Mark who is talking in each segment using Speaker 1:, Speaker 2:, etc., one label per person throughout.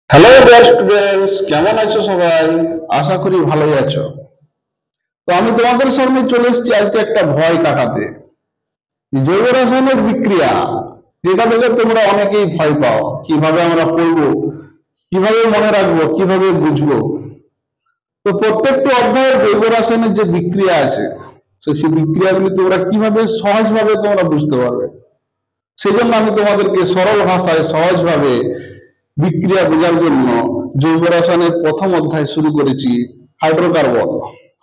Speaker 1: Hello dear students, কেমন আছো সবাই? আশা করি ভালোই আছো। তো আমি তোমাদের সামনে চলে এসেছি আজকে একটা ভয় কাটাতে। জৈব রাসায়নিক বিক্রিয়া, যেটা থেকে তোমরা অনেকেই ভয় পাও। কিভাবে আমরা পড়বো, কিভাবে মনে রাখবো, কিভাবে বুঝবো। তো প্রত্যেকটা অধ্যায়ের জৈব রাসায়নিক যে বিক্রিয়া আছে, সেই বিক্রিয়াগুলি তোমরা কিভাবে সহজভাবে তোমরা বুঝতে পারবে, সেজন্য আমি তোমাদেরকে সরল ভাষায় সহজভাবে বিক্রিয়া বোঝার জন্য জৈব রসায়নের প্রথম অধ্যায় শুরু করেছি। হাইড্রোকার্বন,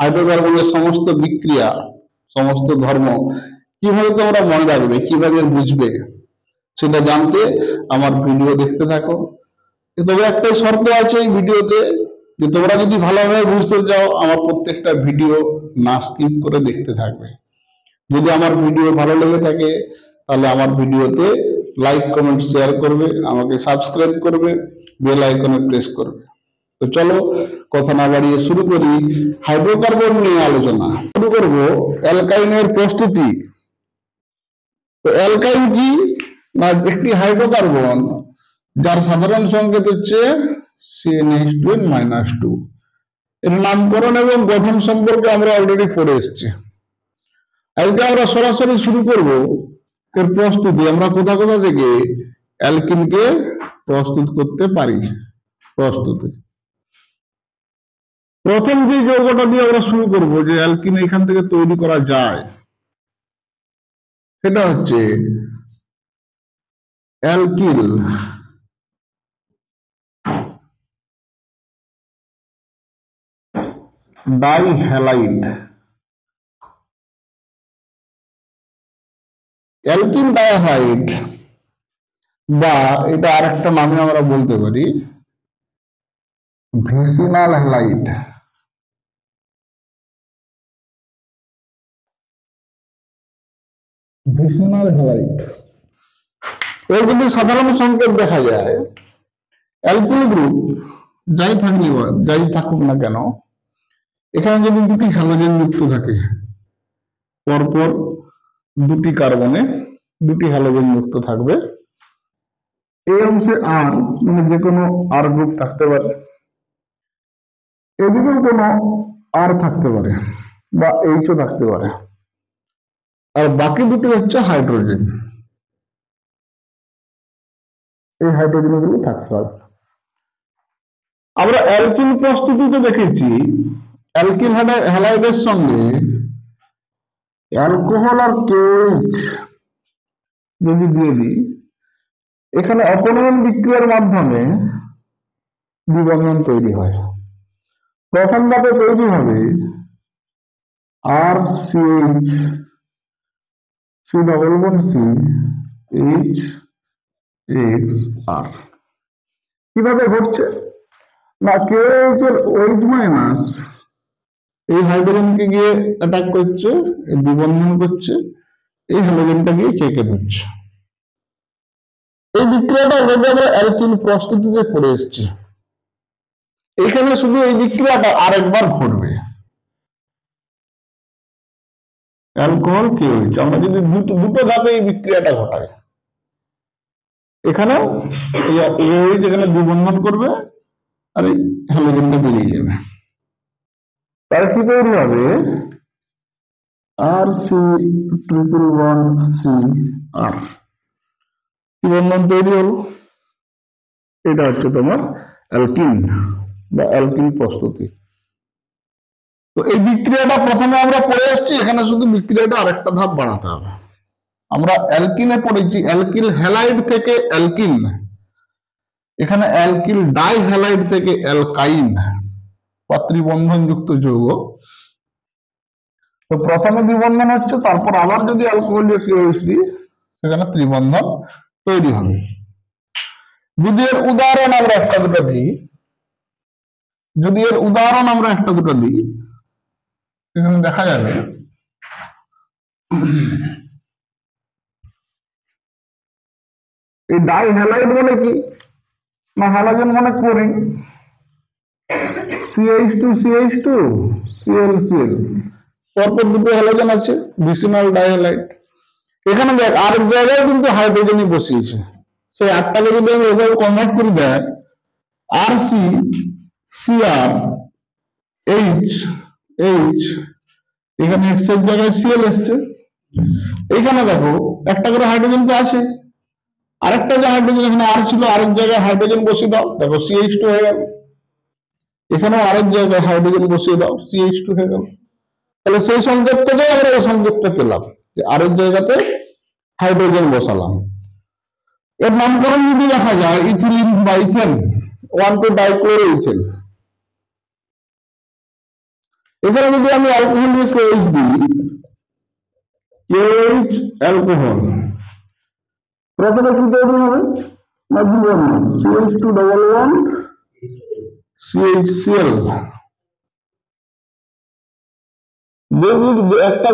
Speaker 1: হাইড্রোকার্বনের সমস্ত বিক্রিয়া, সমস্ত ধর্ম কিভাবে তোমরা মনে রাখবে, কিভাবে বুঝবে, সেটা জানতে আমার ভিডিও দেখতে থাকো। তবে একটাই শর্ত আছে এই ভিডিওতে, যে তোমরা যদি ভালোভাবে বুঝতে চাও আমার প্রত্যেকটা ভিডিও না স্কিপ করে দেখতে থাকবে। যদি আমার ভিডিও ভালো লেগে থাকে তাহলে আমার ভিডিওতে লাইক কমেন্ট শেয়ার করবে, আমাকে সাবস্ক্রাইব করবে, বেল আইকনে প্রেস করবে। তো চলো কথা না বাড়িয়ে শুরু করি হাইড্রোকার্বন নিয়ে আলোচনা। শুরু করব অ্যালকাইনের প্রস্তুতি। তো অ্যালকাইন কি না, একটি হাইড্রোকার্বন যার সাধারণ সংকেত হচ্ছে CnH2n-2। এর নামকরণ এবং গঠন সম্পর্কে আমরা অলরেডি পড়ে এসেছি। আজকে আমরা সরাসরি শুরু করব এর প্রস্তুতি। আমরা কোথা কোথা থেকে অ্যালকিনকে প্রস্তুত করতে পারি। প্রস্তুতি প্রথম যে যৌগটা দিয়ে আমরা শুরু করব, যে অ্যালকিন এখান থেকে তৈরি করা যায়, সেটা হচ্ছে অ্যালকিল ডাইহ্যালাইড। অ্যালকিল ডাইহ্যালাইড, বা এটা আরেকটা নামে আমরা বলতে পারি ভিসিনাল হ্যালাইড। ভিসিনাল হ্যালাইড এর কিন্তু সাধারণ সংকেত দেখা যায়। অ্যালকিল গ্রুপ যাই থাকুক না কেন, এখানে যদি দুটি হ্যালোজেন যুক্ত থাকে, পরপর দুটি কার্বনে দুটি হ্যালোজেন যুক্ত থাকবে, এই অংশে আর মানে যে কোনো আর গ্রুপ থাকতে পারে, এদিকেও কোনো আর থাকতে পারে বা এইচও থাকতে পারে, আর বাকি দুটি হচ্ছে হাইড্রোজেন। এই হাইড্রোজেন গুলো থাকতে পারে। আমরা অ্যালকিল প্রস্তুতিতে দেখেছি অ্যালকিল হ্যালাইডের সঙ্গে অ্যালকোহল আর কেওএইচ যদি দিয়ে দিই, এখানে অপনয়ন বিক্রিয়ার মাধ্যমে দ্বিবন্ধন তৈরি হয়। প্রথম ধাপে তৈরি হবে RCH, CH6R। কিভাবে ঘটছে না, কেওএইচ এর OH মাইনাস এই হাইড্রোজেনকে গিয়ে অ্যাটাক করছে, দ্বিবন্ধন করছে, এই হ্যালোজেনটা গিয়ে কেকে ধরছে। এই বিক্রিয়াটা আমরা অ্যালকিল প্রস্তুতিতে পড়ে এসেছি। এখানে শুধু এই বিক্রিয়াটা আরেকবার ঘটবে। অ্যালকোহল কেওএইচ, আমরা যদি দুটো ধাপে এই বিক্রিয়াটা ঘটাই, এখানেও OH এখানে দ্বিবন্ধন করবে আর এই হ্যালোজেনটা বেরিয়ে যাবে। তাহলে কি তৈরি হবে? RC1CR দ্বিবন্ধন তৈরি হলো। এটা হচ্ছে তোমার অ্যালকিন বা অ্যালকিল প্রস্তুতি। তো এই বিক্রিয়াটা প্রথমে আমরা পড়ে আসছি, এখানে শুধু বিক্রিয়াটা আরেকটা ধাপ বাড়াতে হবে। আমরা অ্যালকিনে পড়েছি অ্যালকিল হ্যালাইড থেকে অ্যালকিন, এখানে অ্যালকিল ডাইহ্যালাইড থেকে অ্যালকাইন বা ত্রিবন্ধন যুক্ত যৌগ। তো প্রথমে দ্বিবন্ধন হচ্ছে, তারপর আবার যদি অ্যালকোহল কেওএইচ দিই, সেখানে ত্রিবন্ধন তৈরি হবে। যদি এর উদাহরণ আমরা একটা দুটো দিই, এখানে দেখা যাবে এই ডাইহ্যালাইড মানে কি না, হ্যালোজেন মানে ক্লোরিন, CH2CH2 ClCl, পরপর দুটো হ্যালোজেন আছে, ভিসিনাল ডাইহ্যালাইড। এখানে দেখ আরেক জায়গায় কিন্তু হাইড্রোজেনই বসিয়েছে। সেই আটটাকে যদি আমি এভাবে কনভার্ট করে দেয়, আর সি, সিআর, এইচ, এইচ, এখানে এক্স এর জায়গায় সিএল এসছে। এখানে দেখো একটা করে হাইড্রোজেন তো আছে, আরেকটা যে হাইড্রোজেন এখানে আর ছিল, আরেক জায়গায় হাইড্রোজেন বসিয়ে দাও, দেখো CH2 হয়ে গেল। এখানেও আরেক জায়গায় হাইড্রোজেন বসিয়ে দাও, CH2 হয়ে গেল। তাহলে সেই সংকেত থেকে আমরা এই সংকেতটা পেলাম যে আরেক জায়গাতে হাইড্রোজেন বসালাম। এর নামকরণ যদি দেখা যায় ইথিলিন বা ইথেন, 1,2-ডাইক্লোরোইথেন। এখানে যদি আমি অ্যালকোহল দিয়ে KH দিই, KH অ্যালকোহল, প্রথমে কি তৈরি হবে না জীবন, CH2 CHCl। একটা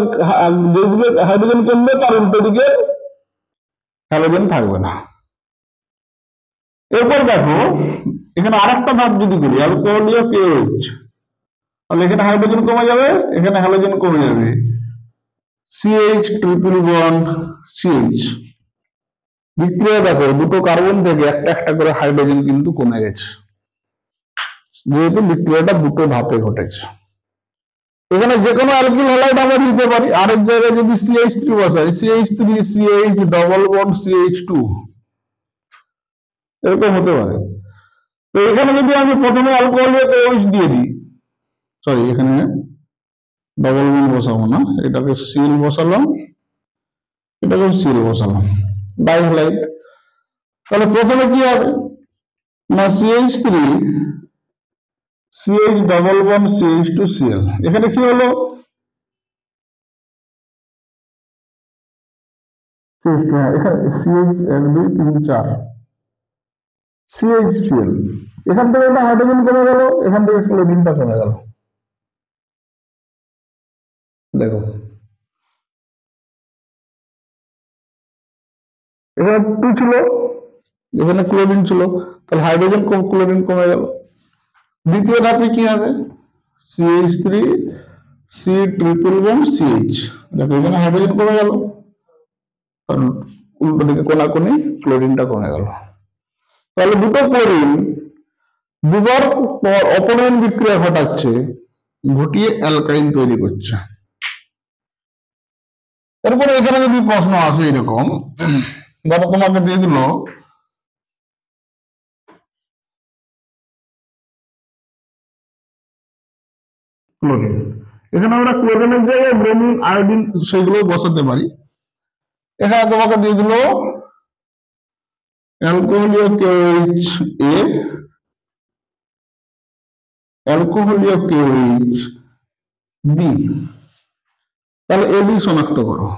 Speaker 1: যেদিকে হাইড্রোজেন কমবে তার উল্টো দিকে হ্যালোজেন থাকবে না। এরপর দেখো এখানে আরেকটা ধাপ যদি করি, অ্যালকোহলীয় KH, তাহলে এখানে হাইড্রোজেন কমে যাবে, এখানে হ্যালোজেন কমে যাবে, CH ট্রিপল বন্ড CH। বিক্রিয়া দেখো দুটো কার্বন থেকে একটা একটা করে হাইড্রোজেন কিন্তু কমে গেছে, যেহেতু বিক্রিয়াটা দুটো ধাপে ঘটেছে। এখানে যে কোনো অ্যালকিল হ্যালাইড আমরা দিতে পারি, আরেক জায়গায় যদি CH3 বসাই, CH3 CH double bond CH2, এরকম হতে পারে। তো এখানে যদি আমি প্রথমে অ্যালকোহলীয় OH দিয়ে দিই, সরি এখানে ডবল বন্ড বসাবো না, এটাকে সিল বসালাম, এটাকে সিল বসালাম, ডাইহ্যালাইড। তাহলে প্রথমে কি হবে না CH3 CH double bond CH2Cl। এখানে কি হলো এখানে CH 1 2 3 4 CHCl। এখান থেকে একটা হাইড্রোজেন কমে গেল, এখান থেকে ক্লোরিনটা কমে গেল। দেখো এখানে 2 ছিল, এখানে ক্লোরিন ছিল, তাহলে হাইড্রোজেন কম, ক্লোরিন কমে গেল। দ্বিতীয় ধাপে কি হবে CH3 C triple bond CH, দেখো এখানে হাইড্রোজেন কমে গেল, কারণ উল্টো দিকে কোনাকুনি ক্লোরিনটা কমে গেল। তাহলে দুটো ক্লোরিন দুবার অপনয়ন বিক্রিয়া ঘটাচ্ছে, ঘটিয়ে অ্যালকাইন তৈরি করছে। এরপরে এখানে যদি প্রশ্ন আসে এরকম, ধরো তোমাকে দিয়ে দিল ক্লোরিন, এখানে আমরা ক্লোরিনের জায়গায় ব্রোমিন আয়োডিন সেগুলো বসাতে পারি। এখানে তোমাকে দিয়ে দিল অ্যালকোহলীয় KOH A, অ্যালকোহলীয় KOH B, তাহলে AB শনাক্ত করো।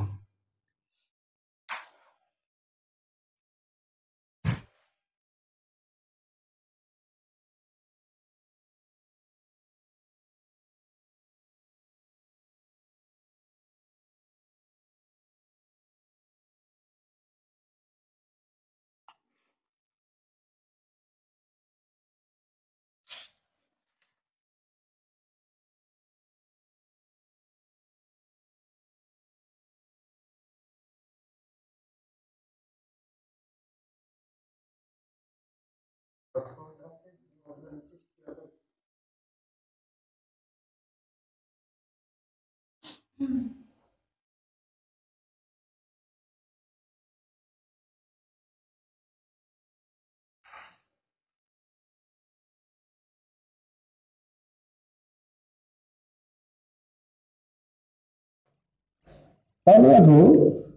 Speaker 1: তাহলে দেখো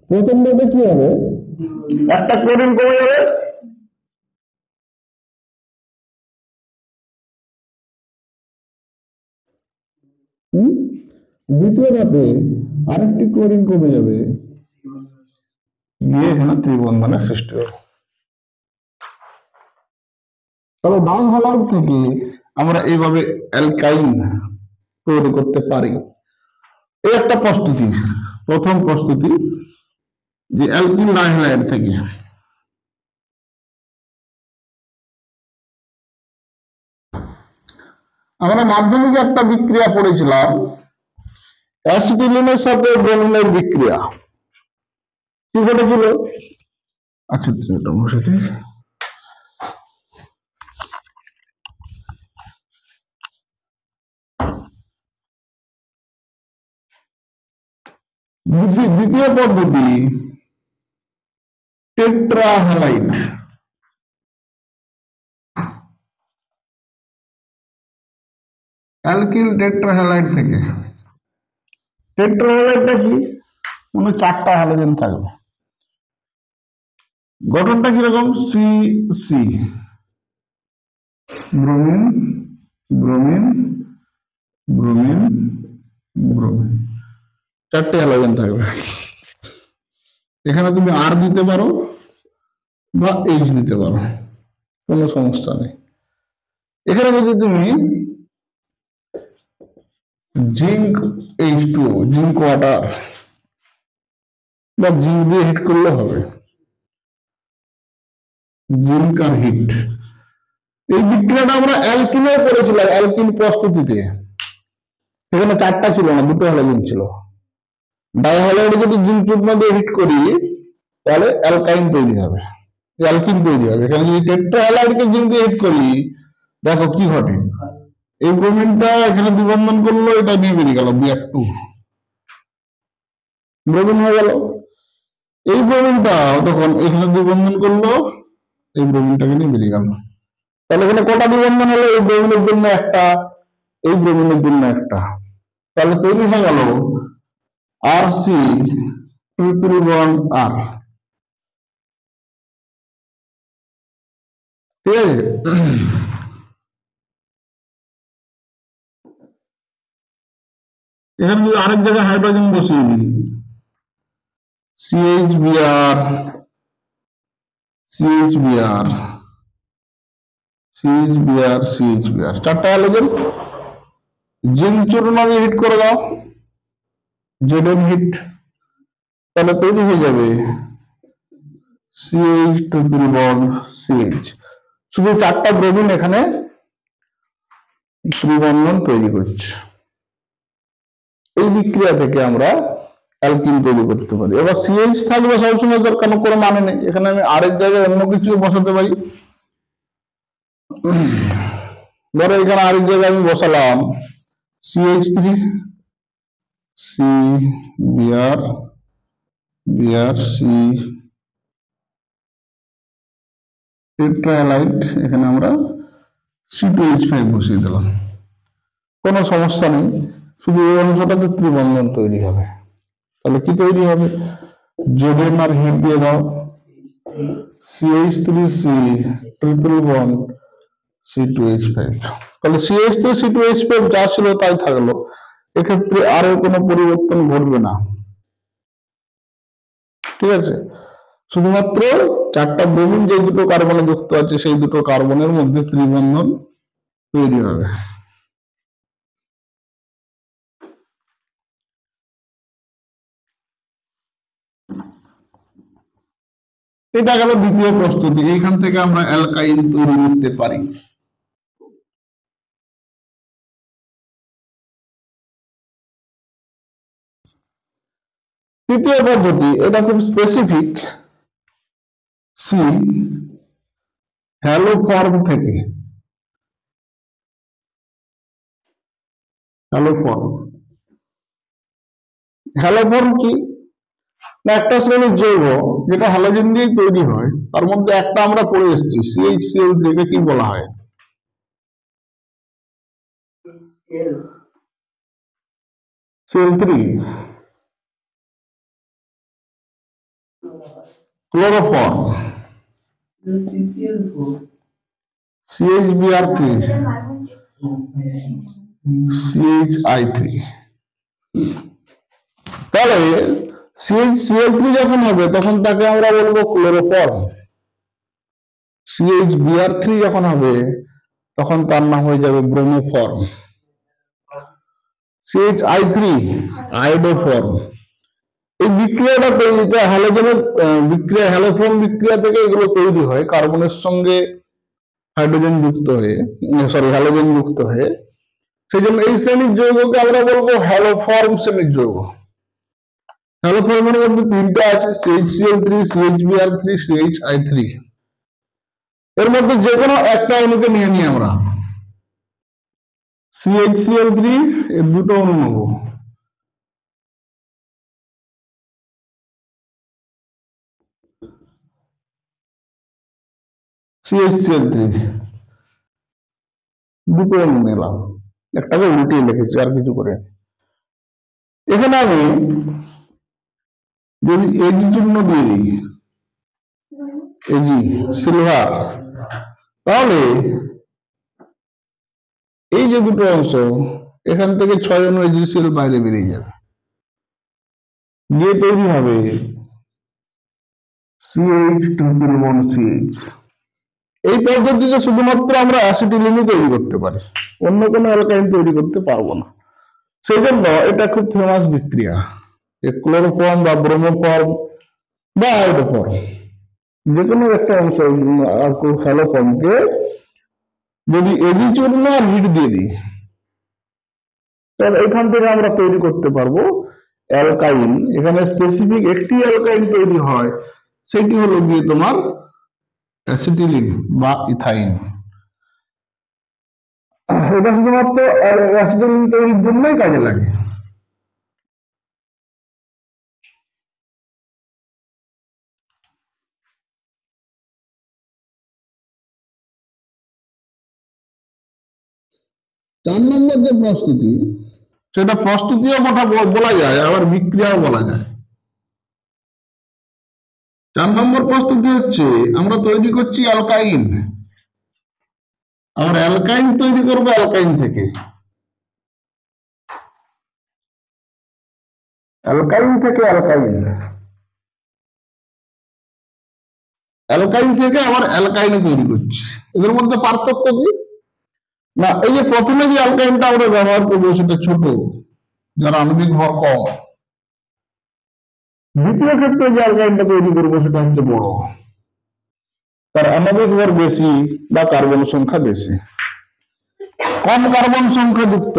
Speaker 1: প্রথম ধাপে কি হবে, একটা ক্লোরিন কমে যাবে, দ্বিতীয় ধাপে আরেকটি ক্লোরিন কমে যাবে, দিয়ে এখানে ত্রিবন্ধনের সৃষ্টি হবে। তাহলে ডাইহ্যালাইড থেকে আমরা এইভাবে অ্যালকাইন তৈরি করতে পারি। এই একটা প্রস্তুতি, প্রথম প্রস্তুতি যে অ্যালকিন ডাইহ্যালাইড থেকে। আমরা মাধ্যমিকে একটা বিক্রিয়া পড়েছিলাম, অ্যাসিটিলিনের সাথে ব্রোমিনের বিক্রিয়া। কি ঘটেছিল? আচ্ছা এটা বসাতে দ্বিতীয় পদ্ধতি টেট্রাহ্যালাইড। অ্যালকিল টেট্রাহ্যালাইড থেকে। টেট্রাহ্যালাইডটা কি? মানে 4টা হ্যালোজেন থাকবে। গঠনটা কিরকম? C C, bromine bromine bromine bromine, 4টে হ্যালোজেন থাকবে। এখানে তুমি আর দিতে পারো বা এইচ দিতে পারো, কোনো সমস্যা নেই। এখানে যদি তুমি জিঙ্ক H2O, জিঙ্ক ওয়াটার বা জিঙ্ক দিয়ে হিট করলে হবে, জিঙ্ক আর হিট। এই বিক্রিয়াটা আমরা অ্যালকিনে করেছিলাম, অ্যালকিন প্রস্তুতিতে। সেখানে 4টা ছিল না, 2টো হ্যালোজেন ছিল। ডাইহ্যালাইড যদি জিঙ্ক চূর্ণ দিয়ে হিট করি তাহলে অ্যালকাইন তৈরি হবে, অ্যালকিন তৈরি হবে। এখানে যদি টেট্রাহ্যালাইডকে জিঙ্ক দিয়ে হিট করি, দেখো কি ঘটে। এই ব্রোমিনটা এখানে দ্বিবন্ধন করলো, এটা নিয়ে বেরিয়ে গেল Br2, ব্রোমিন হয়ে গেল। এই ব্রোমিনটা তখন এখানে দ্বিবন্ধন করলো, এই ব্রোমিনটাকে নিয়ে বেরিয়ে গেল। তাহলে এখানে কটা দ্বিবন্ধন হলো? এই ব্রোমিনের জন্য একটা, এই ব্রোমিনের জন্য একটা। তাহলে তৈরি হয়ে গেল RC ট্রিপল বন্ড R। ঠিক আছে? এখানে যদি আরেক জায়গায় হাইড্রোজেন বসিয়ে দিই, CHBr CHBr CHBr CHBr, 4টা হ্যালোজেন। জিঙ্ক চূর্ণ দিয়ে হিট করে দাও, Zn হিট, তাহলে তৈরি হয়ে যাবে CH ট্রিপল বন্ড CH। শুধু 4টা ব্রোমিন এখানে ত্রিবন্ধন তৈরি করছে। এই বিক্রিয়া থেকে আমরা অ্যালকিন তৈরি করতে পারি। এবার CH থাকবে সবসময়, দরকার কোনো মানে নেই। এখানে আমি আর এর জায়গায় অন্য কিছু বসাতে পারি। ধরো এখানে আর এর জায়গায় আমি বসালাম CH3 CBr Br C টেট্রাহ্যালাইড, এখানে আমরা C2H5 বসিয়ে দিলাম, কোনো সমস্যা নেই। শুধু এই অংশটাতে ত্রিবন্ধন তৈরি হবে। তাহলে কি তৈরি হবে? Zn আর হিট দিয়ে দাও, CH3C ট্রিপল বন্ড C2H5। তাহলে CH3 C2H5 যা ছিল তাই থাকলো, এক্ষেত্রে আরো কোনো পরিবর্তন ঘটবে না। ঠিক আছে? শুধুমাত্র 4টা ব্রোমিন যে দুটো কার্বনে যুক্ত আছে, সেই দুটো কার্বনের মধ্যে ত্রিবন্ধন তৈরি হবে। এটা গেল দ্বিতীয় প্রস্তুতি। এইখান থেকে আমরা অ্যালকাইন তৈরি করতে পারি। তৃতীয় পদ্ধতি, এটা খুব স্পেসিফিক, সি হ্যালোফর্ম থেকে। হ্যালোফর্ম কি? একটা শ্রেণীর যৌগ যেটা হ্যালোজেন দিয়ে তৈরি হয়, তার মধ্যে একটা আমরা পড়ে এসেছি CH-Cl3, কে কি বলা হয়? Cl3 chloroform, CHBr3 CHI3। তাহলে CH-Cl3 যখন হবে তখন তাকে আমরা বলবো ক্লোরোফর্ম। CHBr3 যখন হবে তখন তার নাম হয়ে যাবে ব্রোমোফর্ম। CHI3 iodoform. এই বিক্রিয়াটা তৈরিটা হ্যালোজেনের বিক্রিয়া, হ্যালোফর্ম বিক্রিয়া থেকে এগুলো তৈরি হয় কার্বনের সঙ্গে হাইড্রোজেন যুক্ত হয়ে, হ্যালোজেন যুক্ত হয়ে। সেই জন্য এই শ্রেণীর যৌগকে আমরা বলবো হ্যালোফর্ম শ্রেণীর যৌগ। হ্যালোফর্মের মধ্যে 3টা আছে, CHCl3 CHBr3 CHI3। এর মধ্যে যে কোনো একটা অণুকে নিয়ে নিই আমরা, CHCl3 এর দুটো অণু নেব, CH3 দুটো নিলাম, একটাকে উল্টিয়ে লিখেছি আর কিছু করে। এখানে আমি যদি এজি চিহ্ন দিয়ে দিই, এজি সিলভার, তাহলে এই যে দুটো অংশ এখান থেকে 6 জন এজি সেল বাইরে বেরিয়ে যাবে, দিয়ে তৈরি হবে CH3 এই পদ্ধতিতে শুধুমাত্র আমরা অ্যাসিটিলিনই তৈরি করতে পারি, অন্য কোনো অ্যালকাইন তৈরি করতে পারবো না। সেই জন্য এটা খুব ফেমাস বিক্রিয়া। ক্লোরোফর্ম বা ব্রোমোফর্ম বা আয়োডোফর্ম যে কোনো একটা অংশ হ্যালোফর্মকে যদি এজি চূর্ণ আর লিড দিয়ে দিই, তাহলে এখান থেকে আমরা তৈরি করতে পারবো অ্যালকাইন। এখানে স্পেসিফিক একটি অ্যালকাইন তৈরি হয়, সেটি হলো গিয়ে তোমার অ্যাসিটিলিন বা ইথাইন। এটা শুধুমাত্র অ্যাসিটিলিন তৈরির জন্যই কাজে লাগে। চার নম্বর যে প্রস্তুতি, সেটা প্রস্তুতিও বলা যায়, আবার বিক্রিয়াও বলা যায়। 4 নম্বর প্রস্তুতি হচ্ছে আমরা তৈরি করছি অ্যালকাইন, আমরা অ্যালকাইন তৈরি করবো অ্যালকাইন থেকে। অ্যালকাইন থেকে অ্যালকাইন, অ্যালকাইন থেকে আবার অ্যালকাইনে তৈরি করছি। এদের মধ্যে পার্থক্য কি না, এই যে প্রথমে যে অ্যালকাইনটা আমরা ব্যবহার করবো সেটা ছোট, যার আণবিক ভর কম। দ্বিতীয় ক্ষেত্রে যে অ্যালকাইনটা তৈরি করবো সেটা হচ্ছে বড়, তার আণবিক ভর বেশি বা কার্বন সংখ্যা বেশি। কম কার্বন সংখ্যা যুক্ত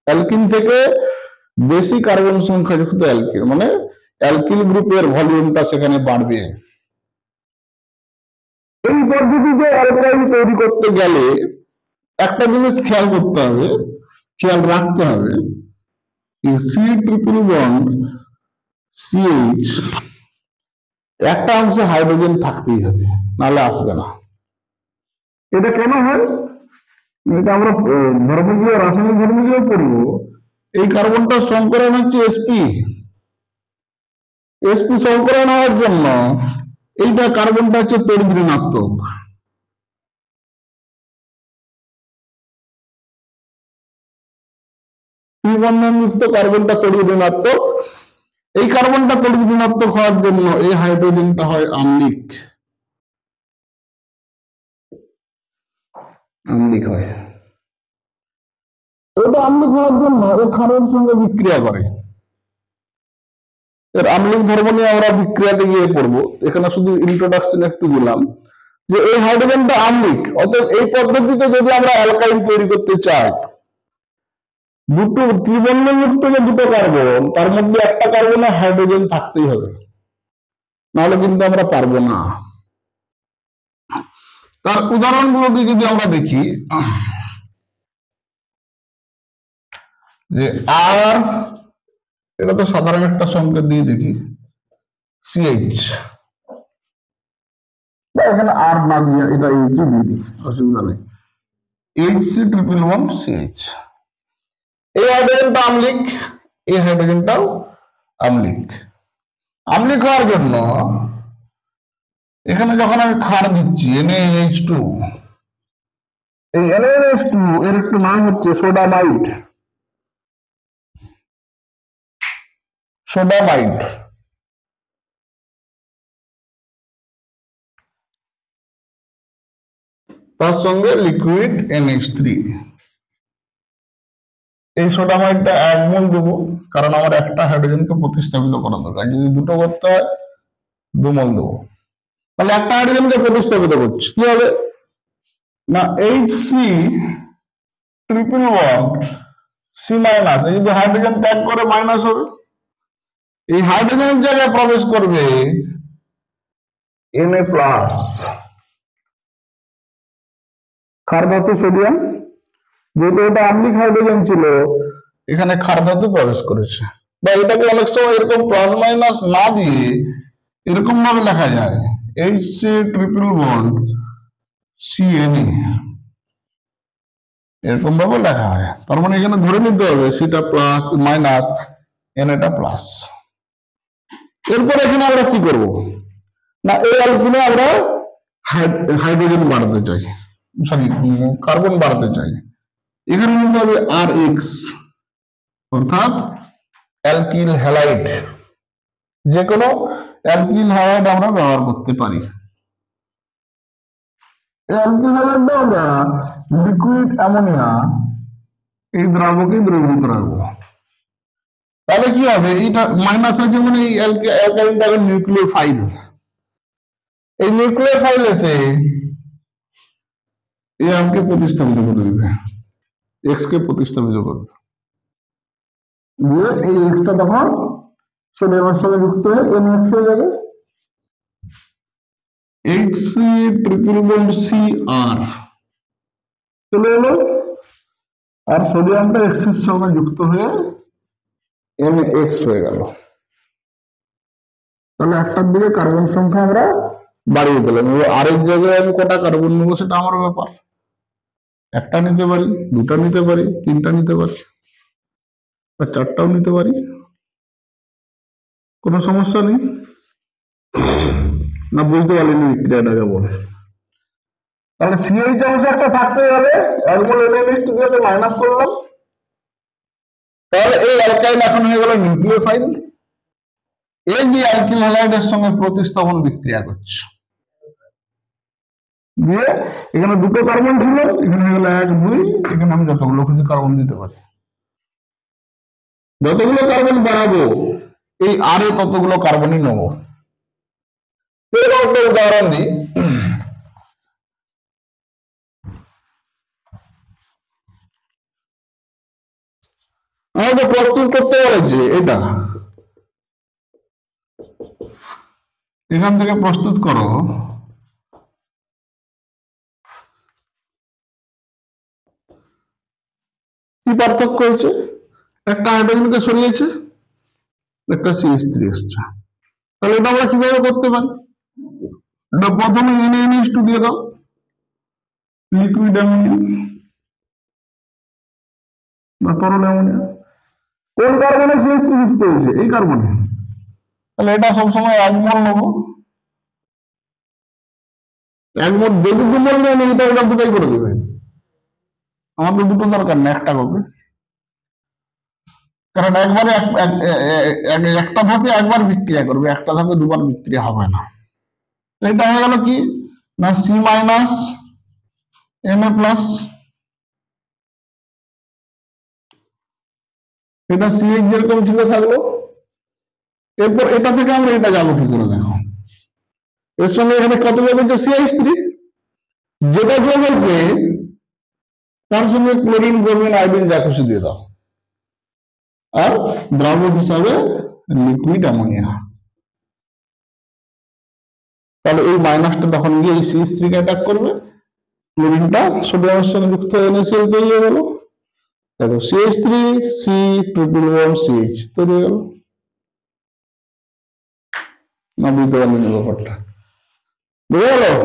Speaker 1: অ্যালকিন থেকে বেশি কার্বন সংখ্যা যুক্ত অ্যালকিন, মানে অ্যালকিল গ্রুপের ভলিউমটা সেখানে বাড়বে। এই পদ্ধতিতে অ্যালকাইন তৈরি করতে গেলে একটা জিনিস খেয়াল করতে হবে, খেয়াল রাখতে হবে, সি ট্রিপল বন্ড CH একটা অংশে হাইড্রোজেন থাকতেই হবে, নাহলে আসবে না। এটা কেন হয়? এটা আমরা ধর্মীয় রাসায়নিক ধর্মীয় পড়বো। এই কার্বনটার সংকরণ হচ্ছে sp সংকরণ হওয়ার জন্য এইটা কার্বনটা হচ্ছে তড়িৎ ঋণাত্মক। ত্রিবন্ধনযুক্ত কার্বনটা তড়িৎ ঋণাত্মক। এই কার্বনটা তড়িৎ ঋণাত্মক হওয়ার জন্য এই হাইড্রোজেনটা হয় আম্লিক, আম্লিক হয়। এটা আম্লিক হওয়ার জন্য এর ক্ষারের সঙ্গে বিক্রিয়া করে। এর আম্লিক ধর্ম নিয়ে আমরা বিক্রিয়াতে গিয়ে পড়বো, এখানে শুধু ইন্ট্রোডাকশন একটু দিলাম যে এই হাইড্রোজেনটা আম্লিক। অতএব এই পদ্ধতিতে যদি আমরা অ্যালকাইন তৈরি করতে চাই, দুটো ত্রিবন্ধনযুক্ত যে দুটো কার্বন, তার মধ্যে একটা কার্বনে হাইড্রোজেন থাকতেই হবে, নাহলে কিন্তু আমরা পারবো না। তার উদাহরণগুলোকে যদি আমরা দেখি, যে আর এটা তো সাধারণ একটা সংকেত দিয়ে দেখি, CH, বা এখানে আর না দিয়ে এটা এইচ দিয়ে দিই, অসুবিধা নেই। HC111CH, এই হাইড্রোজেনটা আম্লিক, এই হাইড্রোজেনটাও আম্লিক। আম্লিক হওয়ার জন্য এখানে যখন আমি ক্ষার দিচ্ছি NaH2, এই NaH2 এর একটু নাম হচ্ছে সোডামাইড। সোডামাইড তার সঙ্গে লিকুইড NH3। এই সোডামাইডটা 1 মোল দেবো, কারণ আমার একটা হাইড্রোজেনকে প্রতিস্থাপিত করা দরকার। যদি দুটো করতে হয় 2 মোল দেবো, তাহলে একটা হাইড্রোজেনকে প্রতিস্থাপিত করছি। কি হবে না, HC111C-, যদি হাইড্রোজেন ত্যাগ করে মাইনাস হবে। এই হাইড্রোজেনের জায়গায় প্রবেশ করবে Na+, ক্ষার ধাতু সোডিয়াম। যেহেতু এটা আম্লিক হাইড্রোজেন ছিল, এখানে ক্ষার ধাতু প্রবেশ করেছে। বা এটাকে অনেক সময় এরকম প্লাস মাইনাস না দিয়ে এরকম ভাবে লেখা যায় HC ট্রিপল বন্ড CNA এরকম ভাবে লেখা হয়। তার মানে এখানে ধরে নিতে হবে সিটা প্লাস মাইনাস এনএটা প্লাস। এরপর এখানে আমরা কি করব না, এই অ্যালকিনে আমরা হাইড্রোজেন বাড়াতে চাই, সরি কার্বন বাড়াতে চাই। এখানে নিতে হবে RX অর্থাৎ অ্যালকিল হ্যালাইড। যে কোনো অ্যালকিল হ্যালাইড আমরা ব্যবহার করতে পারি। অ্যালকিল হ্যালাইডটা আমরা লিকুইড অ্যামোনিয়া এই দ্রাবকে দ্রবীভূত রাখবো। তাহলে কি হবে, এইটা মাইনাস আছে মানে এই অ্যালকাইনটা নিউক্লিওফাইল। এই নিউক্লিওফাইল এসে এই আমকে প্রতিস্থাপিত করে দিবে, এক্স কে প্রতিস্থাপিত করবে, দিয়ে এই এক্সটা তখন সোডিয়ামের সঙ্গে যুক্ত হয়ে NX হয়ে যাবে। HC ট্রিপল বন্ড CR চলে এলো, আর সোডিয়ামটা এক্স এর সঙ্গে যুক্ত হয়ে NX হয়ে গেল। তাহলে একটার দিকে কার্বন সংখ্যা আমরা বাড়িয়ে দিলাম। আরেক জায়গায় আমি কটা কার্বন নেবো সেটা আমার ব্যাপার, একটা নিতে পারি, দুটা নিতে পারি, তিনটা নিতে পারি, বা চারটাও নিতে পারি, কোনো সমস্যা নেই। না বুঝতে পারিনি বিক্রিয়াটাকে বলে। তাহলে CH অংশ একটা থাকতে হবে, মাইনাস করলাম, তাহলে এই অ্যালকাইন এখন হয়ে গেল নিউক্লিওফাইল। এই যে অ্যালকিল হ্যালাইডের সঙ্গে প্রতিস্থাপন বিক্রিয়া করছে, দিয়ে এখানে দুটো কার্বন ছিল, এখানে হয়ে গেল 1 2, এখানে আমি যতগুলো খুশি কার্বন দিতে পারি। যতগুলো কার্বন বাড়াবো এই আরে ততগুলো কার্বনই নেবো। উদাহরণ দিই, আমাকে প্রস্তুত করতে বলেছে এটা, এখান থেকে প্রস্তুত করো কি পার্থক্য হয়েছে, একটা হাইড্রোজেনকে সরিয়েছে, একটা CH3 এসছে। তাহলে এটা আমরা কিভাবে করতে পারি, এটা প্রথমে NaNH2 দিয়ে দাও, লিকুইড অ্যামোনিয়া বা তরল অ্যামোনিয়া। কোন কার্বনে CH3 যুক্ত হয়েছে, এই কার্বনে। তাহলে এটা সবসময় 1 মোল নেবো, 1 মোল, যদি 2 মোল নেই এটা ওটা দুটাই করে দেবে, আমাদের দুটো দরকার না, একটা করবে। কারণ একবারে একটা ধাপে একবার বিক্রিয়া করবে, একটা ধাপে দুবার বিক্রিয়া হবে না। এটা হয়ে গেল কি না C মাইনাস Na প্লাস, এটা CH যেরকম ছিল থাকলো। এরপর এটা থেকে আমরা এটা যাবো কি করে দেখো, এর সঙ্গে এখানে কত যোগ হচ্ছে CH3, যেটা যোগ হচ্ছে তার সঙ্গে ক্লোরিন ব্রোমিন আয়োডিন যা খুশি দিয়ে দাও, আর দ্রাবক হিসাবে লিকুইড অ্যামোনিয়া। তাহলে এই মাইনাসটা তখন গিয়ে এই CH3 কে অ্যাটাক করবে, ক্লোরিনটা সোডিয়ামের সঙ্গে যুক্ত হয়ে NaCl তৈরি হয়ে গেল। দেখো CH3 C triple bond CH তৈরি হয়ে গেল। না বুঝতে পারলেন ব্যাপারটা, বুঝে গেল?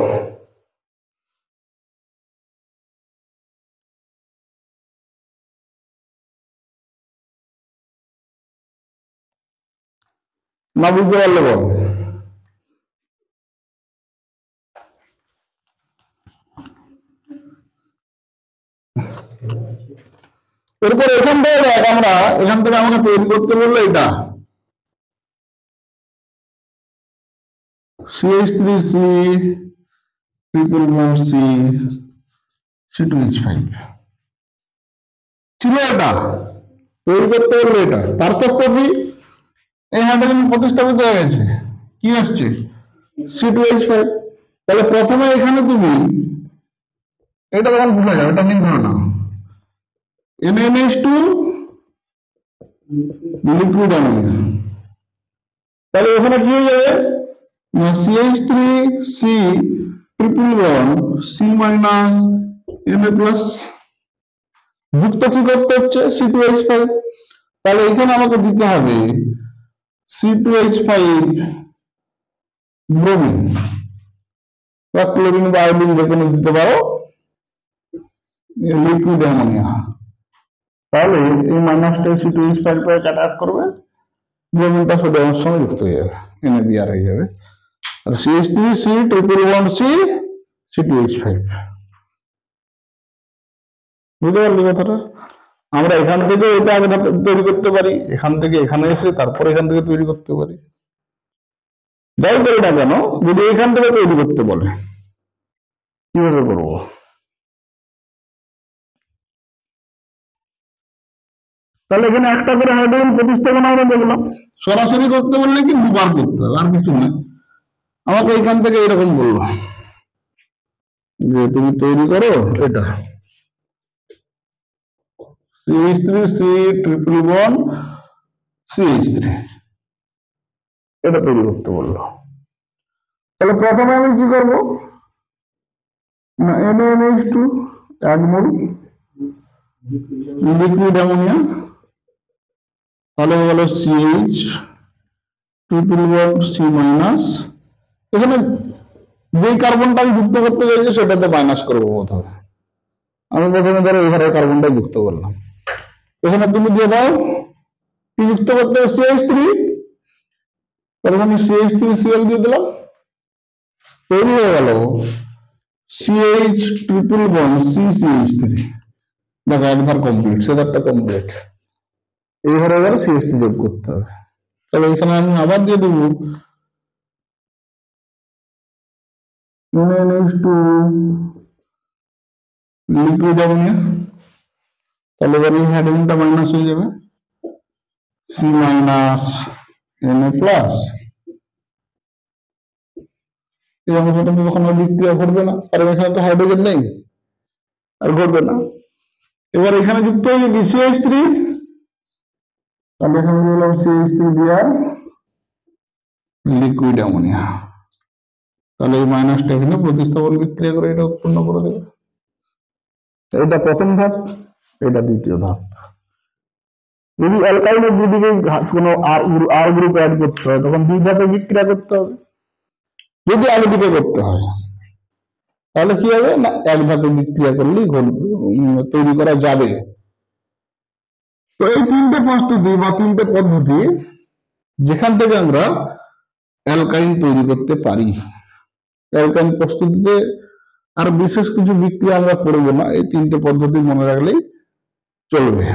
Speaker 1: না বুঝতে পারলে বল। এরপর এখান থেকে দেখ, আমরা এখান থেকে আমাকে তৈরি করতে বললো এটা CH3C triple bond C C2H5 ছিল, এটা তৈরি করতে বললো। এটা পার্থক্য কি, এই হাইড্রোজেন প্রতিস্থাপিত হয়ে গেছে, কি আসছে C2H5। তাহলে প্রথমে এখানে তুমি এটা যখন ভুলে যাবে, এটা নিন ধরো না, NaNH2 লিকুইড অ্যামোনিয়া। তাহলে ওখানে কি হয়ে যাবে না CH3C triple bond C minus Na plus, যুক্ত কি করতে হচ্ছে C2H5। তাহলে এখানে আমাকে দিতে হবে C2H5 ব্রোমিন, বা ক্লোরিন বা আয়োডিন যে কোনো দিতে পারো, লিকুইড অ্যামোনিয়া। তাহলে এই মাইনাসটা C2H5 অ্যাটাক করবে, ব্রোমিনটা সোডিয়ামের সঙ্গে যুক্ত হয়ে যাবে, NaBr হয়ে যাবে। আর CH3C triple bond C C2H5। বুঝতে পারলি কথাটা? আমরা এখান থেকে এটা আগে তৈরি করতে পারি, এখান থেকে এখানে এসে তারপরে এখান থেকে তৈরি করতে পারি। যাই করি না কেন, যদি এখান থেকে তৈরি করতে বলে কিভাবে করবো? তাহলে এখানে একটা করে হাইড্রোজেন প্রতিস্থাপন আমরা দেখলাম। সরাসরি করতে বললে কি দুবার করতে হবে, আর কিছু না। আমাকে এখান থেকে এরকম বললো যে তুমি তৈরি করো এটা CH3C ট্রিপল বন্ড CH3, এটা তৈরি করতে বললো। তাহলে প্রথমে আমি কি করবো না, NaNH2 এক মোল লিকুইড অ্যামোনিয়া, তাহলে হয়ে গেল CH triple bond C minus. এখানে যে কার্বনটা আমি যুক্ত করতে চাইছি সেটাতে মাইনাস করবো প্রথমে। আমি প্রথমে ধরো এখানে কার্বনটা যুক্ত করলাম, এখানে তুমি দিয়ে দাও কি যুক্ত করতে হবে CH3, তার মানে CH3Cl দিয়ে দিলাম, তৈরি হয়ে গেল CH ট্রিপল বন্ড CCH3। দেখো একবার কমপ্লিট, সেদারটা কমপ্লিট। এই ঘরে এবার CH3 যোগ করতে হবে। তাহলে এখানে আমি আবার দিয়ে দেবো NaNH2 লিকুইড অ্যামোনিয়া, তাহলে এবার এই হাইড্রোজেনটা মাইনাস হয়ে যাবে, C মাইনাস Na প্লাস। এই অংশটা তো তখন আর বিক্রিয়া ঘটবে না, কারণ এখানে তো হাইড্রোজেন নেই, আর ঘটবে না। এবার এখানে যুক্ত হয়ে যাবে CH3, তাহলে এখানে বললাম CH3Br লিকুইড অ্যামোনিয়া। তাহলে এই মাইনাসটা এখানে প্রতিস্থাপন বিক্রিয়া করে এটা উৎপন্ন করে দেবে। এটা প্রথম ধাপ, এটা দ্বিতীয় ধাপ। যদি অ্যালকাইনের দুদিকে কোনো আর গ্রুপ অ্যাড করতে হয় তখন দুই ধাপে বিক্রিয়া করতে হবে। যদি আগে দিকে করতে হয় তাহলে কি হবে না, এক ধাপে বিক্রিয়া করলেই তৈরি করা যাবে। তো এই তিনটে প্রস্তুতি বা তিনটে পদ্ধতি যেখান থেকে আমরা অ্যালকাইন তৈরি করতে পারি। অ্যালকাইন প্রস্তুতিতে আর বিশেষ কিছু বিক্রিয়া আমরা করবো না, এই তিনটে পদ্ধতি মনে রাখলেই চলবে।